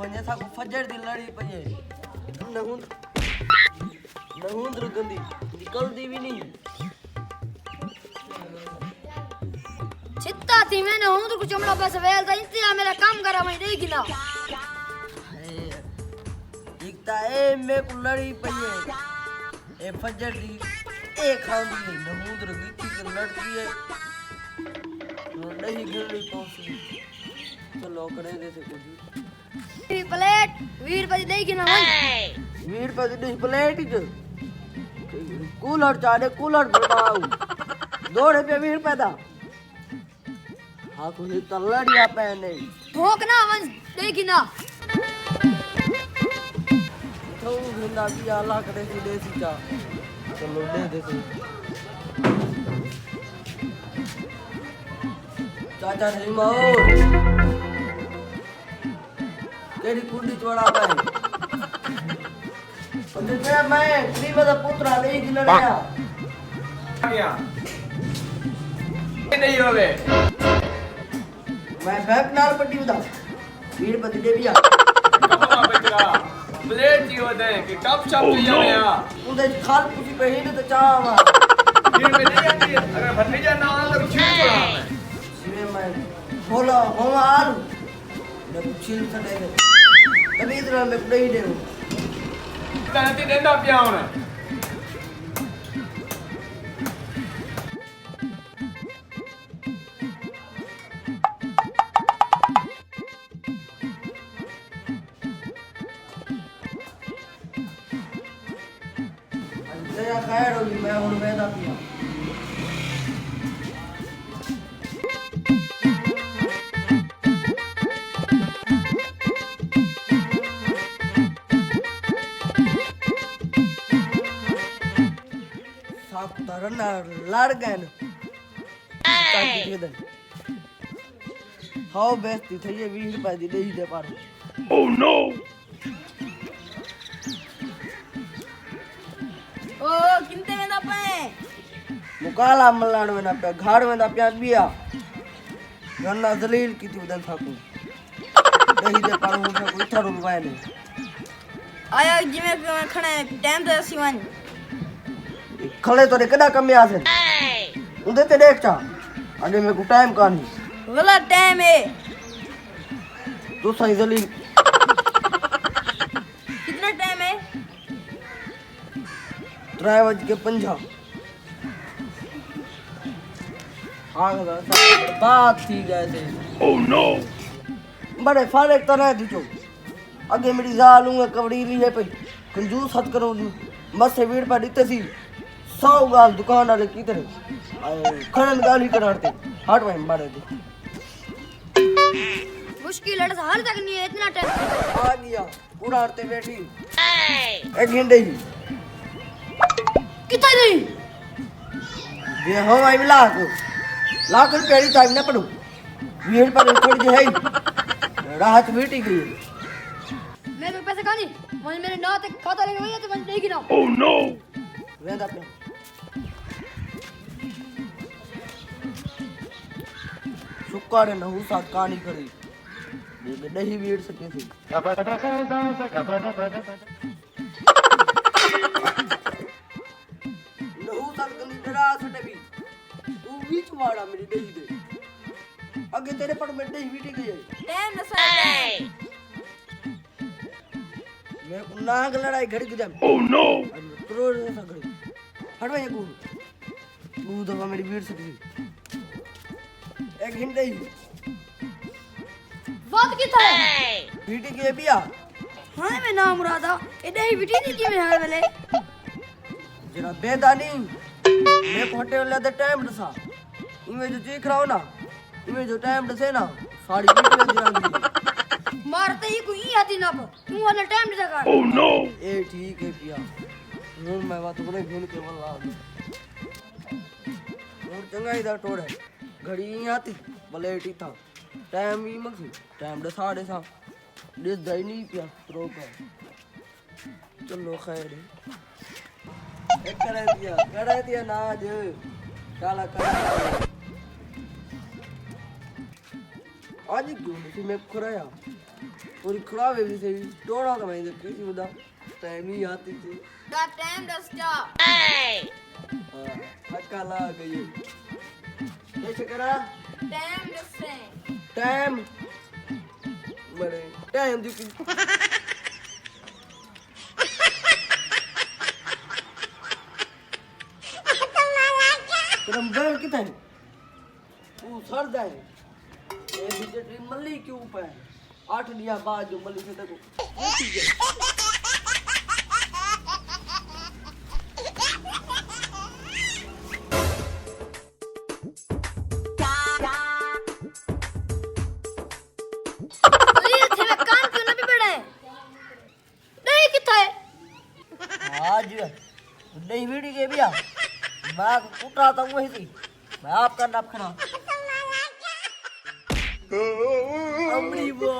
वने सा फजर दी लड़ी पई नहुंद रुगंदी निकलदी भी नहीं चित्ता थी मैंने हुंद को चमड़ा बस वेल दा इंतजाम मेरा काम करा मैं देख ना एकता ए में को लड़ी पई है ए फजर दी ए खांदी है नहुंद रुगंदी की लड़की है नहीं गिरनी पहुंची चलो करे जैसे कुछ प्लेट वीर बज देगी ना वीर पर नहीं प्लेट ही कूलर चाहे कूलर बनाओ 2 रुपये वीर पैदा हाँ कुछ तलड़िया पहने ठोक ना वन देगी ना तो जिंदा भी अल्लाह करे सी देसी चा चलो ले दे चाचा नहीं माओ तेरी कुंडी चोड़ा पाए तुझे मैं श्री मदा पुत्रा नहीं गिनड़या क्या नहीं होवे मैं बैक नाल पट्टी बता वीर बंद दे बिया कपड़ा बेचरा प्लेट ही होते हैं कि कप शप लिया गया उधर खाल पूछी पहले तो चावा वीर में नहीं आती अगर भतीजा ना आ तो छीन पड़ा इसमें मैं बोला हम आलू जब छीन सटे तभी इधर मैं नहीं दे तने देंदा पिया होना तेरा खैर होगी मैं और मैदा पिया तरना लड़ गए न हाउ बेस्ती थे ये 20 रुपए दी नहीं दे पार ओह नो ओ किनते में ना पे मुकाला मलाड़ में ना पे घाड़ में ना पे बिया गन्ना जलील की थी उधर थाकू नहीं दे पार मुझे कोई था रुपए नहीं आया जिमे पे खड़े टाइम तो सिवन खले तो कदा कम आसे उधर ते देख चा अरे मेरे को टाइम कानी गलत टाइम है तू सही जलील कितना टाइम है 3:50 हाँ बात थी गए थे ओह नो बड़े फारे तरह दिचो आगे मेरी जाल हूँ कबड़ी ली है पे कंजूस हद करो मत से वीड़ पर दिते सी 100 गाल दुकान वाले की तरह खड़न गाली कराते हट भाई मारे दे मुश्किल है हर तक नहीं है इतना टाइम आ गया पूरा आरते बैठी 1 घंटे ही कितना नहीं ये हम आई लाख रुपए ही टाइम ना पड़ो वीड़ पर थोड़ी जी है राहत बेटी गई मैं तो पैसे खानी मेरे ना तक खाता लेके वही है तो मैं देगी ना ओह नो वेंदा पे सुकारे न हुसा कहानी करी ये नहीं वीड़ सके थी नहुसा गली डरा सटे भी तू बीच मारा मेरी दही दे आगे तेरे पर मैं दही बीटी गई टाइम न सही मैं नाग लड़ाई घड़ी गजम ओह नो करोड़ ऐसा घड़ी हट भाई तू दबा मेरी वीड़ सके 1 घंटे ही बात की था बीटी के पिया हाँ मैं नाम मुरादा इधर ही बिटी नहीं की मैं हाल वाले जरा बेदानी मैं कोटे वाले द टाइम दसा इमे जो चीख रहा हो ना इमे जो टाइम दसे ना साड़ी बीटी जरा मारते ही कोई आती ना तू वाला टाइम दे कर ओह नो ए ठीक है पिया हूं मैं बात करे घेन के वल्ला और चंगा इधर टोड़ है घड़ी ही आती बलेटी था time he Maksi time they 7:30 this दई नहीं पिया रो का चलो खैर है करे दिया नाज काला काला आज क्यों नहीं मैं खुराया पूरी खराब है से टोड़ा का मैं किसी बता टाइम ही आती थी द टाइम दस्ता हक्का ला गई कैसे करा टाइम दस्से टाइम बड़े टाइम दी तुम बैठ कितना है तू सर जाए ये बीजे ट्री मल्ली के ऊपर 8 दिया बाद जो मल्ली से तक ये थे मैं कान क्यों ना भी बड़ा है नहीं किथा है आज नहीं वीडियो के भैया मैं उठ रहा था वही थी मैं आपका नाप खड़ा अमरी वो